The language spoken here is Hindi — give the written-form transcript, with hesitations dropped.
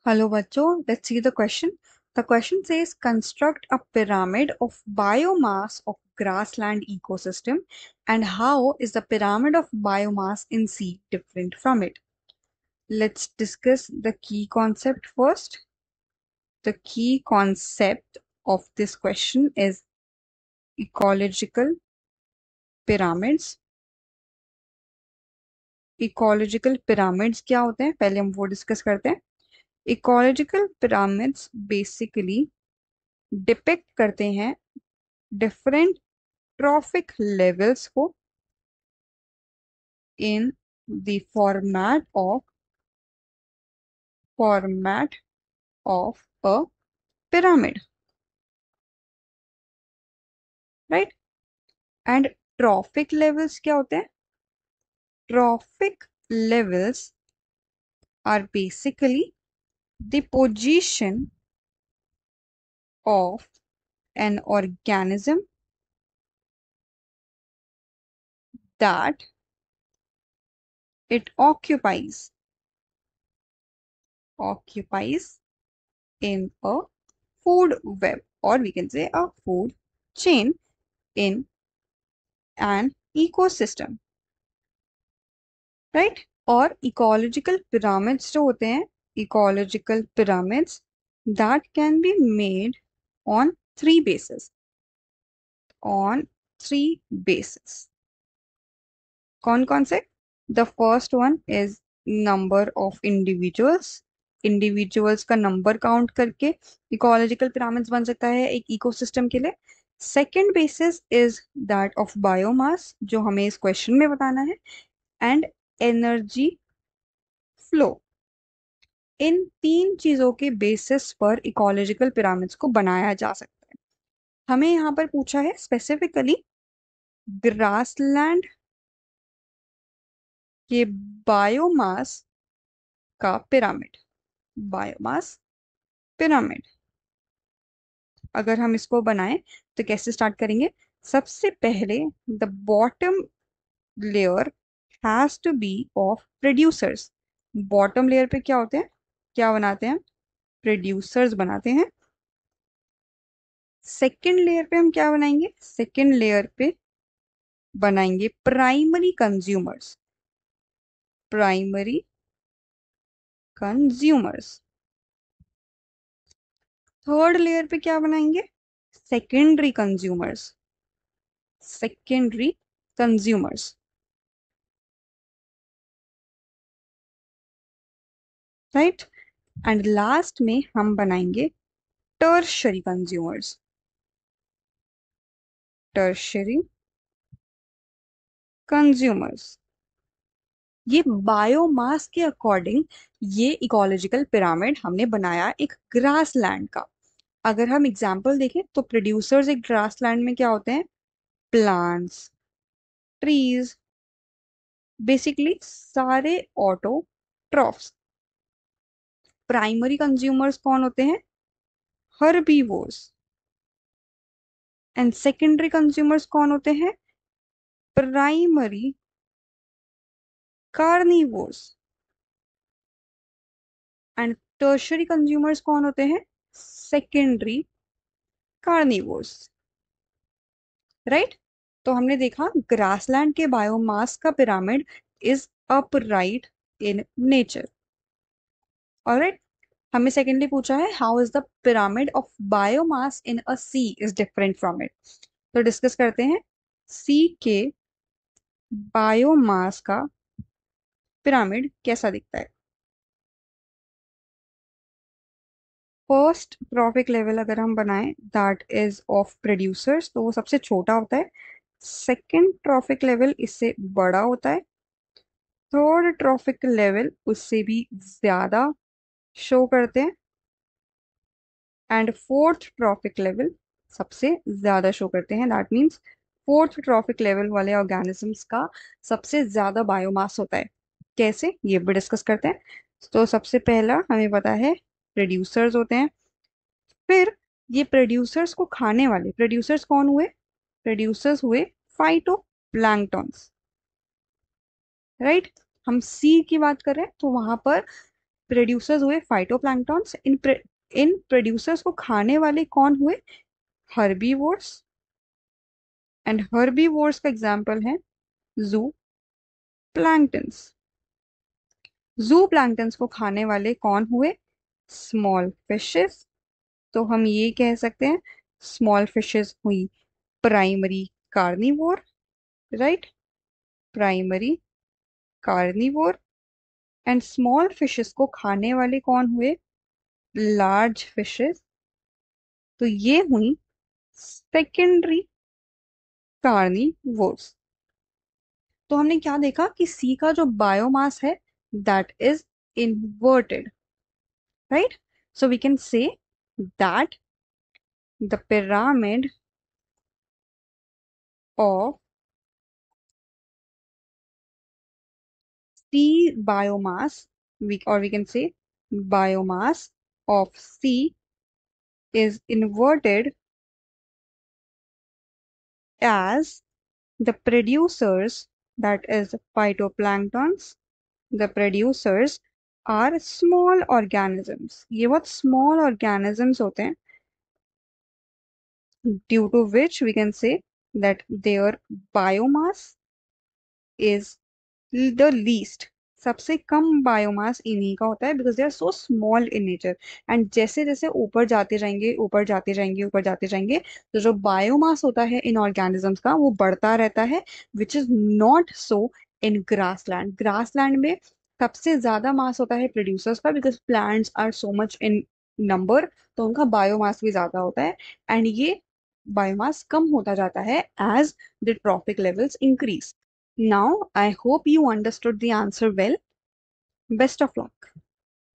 Hello, Bacho. Let's see the question. The question says construct a pyramid of biomass of grassland ecosystem, and how is the pyramid of biomass in sea different from it? Let's discuss the key concept first. The key concept of this question is ecological pyramids. Ecological pyramids क्या होते हैं पहले हम वो डिस्कस करते हैं. इकोलॉजिकल पिरामिड्स बेसिकली डिपिक्ट करते हैं डिफरेंट ट्रॉफिक लेवल्स को in the format of a pyramid, right? And trophic levels क्या होते हैं? Trophic levels are basically the position of an organism that it occupies in a food web, or we can say a food chain in an ecosystem, right? और इकोलॉजिकल पिरामिड्स जो होते हैं, ecological pyramids that can be made on three bases on three bases. कौन कौन से? The first one is number of individuals का नंबर काउंट करके इकोलॉजिकल पिरामिड्स बन सकता है एक इकोसिस्टम के लिए. Second basis is that of biomass, जो हमें इस क्वेश्चन में बताना है, एंड एनर्जी फ्लो. इन तीन चीजों के बेसिस पर इकोलॉजिकल पिरामिड्स को बनाया जा सकता है. हमें यहाँ पर पूछा है स्पेसिफिकली ग्रासलैंड के बायोमास का पिरामिड. बायोमास पिरामिड अगर हम इसको बनाएं तो कैसे स्टार्ट करेंगे? सबसे पहले the bottom layer has to be of producers. Bottom layer पे क्या होते हैं, क्या बनाते हैं? प्रोड्यूसर्स बनाते हैं. सेकेंड लेयर पे हम क्या बनाएंगे? सेकेंड लेयर पे बनाएंगे primary consumers. Primary consumers. Third layer पे क्या बनाएंगे? Secondary consumers. Secondary consumers, right? And last में हम बनाएंगे टर्शरी कंज्यूमर्स. Tertiary consumers. ये बायोमास के अकॉर्डिंग ये इकोलॉजिकल पिरामिड हमने बनाया एक ग्रास लैंड का. अगर हम एग्जाम्पल देखें तो प्रोड्यूसर्स एक ग्रास लैंड में क्या होते हैं? प्लांट्स, ट्रीज, बेसिकली सारे ऑटोट्रॉफ्स. प्राइमरी कंज्यूमर्स कौन होते हैं? हर्बीवोर्स. एंड सेकेंडरी कंज्यूमर्स कौन होते हैं? Primary carnivores. And tertiary consumers कौन होते हैं? Secondary carnivores, right? तो हमने देखा ग्रासलैंड के बायोमास का pyramid is upright in nature. Alright. हमें सेकेंडली पूछा है how is the pyramid of biomass in a sea is different from it. तो डिस्कस करते हैं सी के बायोमास का पिरामिड कैसा दिखता है. फर्स्ट ट्रॉफिक लेवल अगर हम बनाएं दैट इज ऑफ प्रोड्यूसर्स, तो वो सबसे छोटा होता है. सेकेंड ट्रॉफिक लेवल इससे बड़ा होता है. थर्ड ट्रॉफिक लेवल उससे भी ज्यादा शो करते हैं. एंड फोर्थ ट्रॉफिक लेवल सबसे ज्यादा शो करते हैं. That means fourth trophic level वाले ऑर्गेनिजम्स का सबसे ज्यादा बायोमास होता है. कैसे, ये भी डिस्कस करते हैं. तो सबसे पहला हमें पता है प्रोड्यूसर्स होते हैं. फिर ये प्रोड्यूसर्स को खाने वाले प्रोड्यूसर्स कौन हुए? प्रोड्यूसर्स हुए फाइटो प्लैंक्टॉन्स, राइट? हम सी की बात कर रहे हैं तो वहां पर प्रोड्यूसर्स हुए फाइटोप्लैंक्टन्स। इन प्रोड्यूसर्स को खाने वाले कौन हुए? हर्बीवोर्स। एंड हर्बीवोर्स का एग्जांपल है जू प्लैंक्टन्स। जू प्लैंक्टन्स को खाने वाले कौन हुए? Small fishes. तो हम ये कह सकते हैं स्मॉल फिशेस हुई primary carnivore, right? Primary carnivore. And small fishes को खाने वाले कौन हुए? Large fishes. तो ये हुई सेकेंडरी कार्निवोर्स। तो हमने क्या देखा कि सी का जो बायोमास है that is inverted, right? So we can say that the pyramid of C biomass, we can say biomass of C is inverted as the producers, that is phytoplanktons, the producers are small organisms. ये बहुत small organisms होते हैं, due to which we can say that their biomass is the least. सबसे कम बायोमास इन्हीं का होता है because they are so small in nature. And जैसे जैसे ऊपर जाते जाएंगे, ऊपर जाते जाएंगे, ऊपर जाते जाएंगे, तो जो बायोमास होता है इन ऑर्गेनिजम्स का वो बढ़ता रहता है, which is not so in grassland. Grassland में सबसे ज्यादा मास होता है प्रोड्यूसर्स का because plants are so much in number, तो उनका बायोमास भी ज्यादा होता है। एंड ये बायोमास कम होता जाता है as the trophic levels increase. Now, I hope you understood the answer well. Best of luck.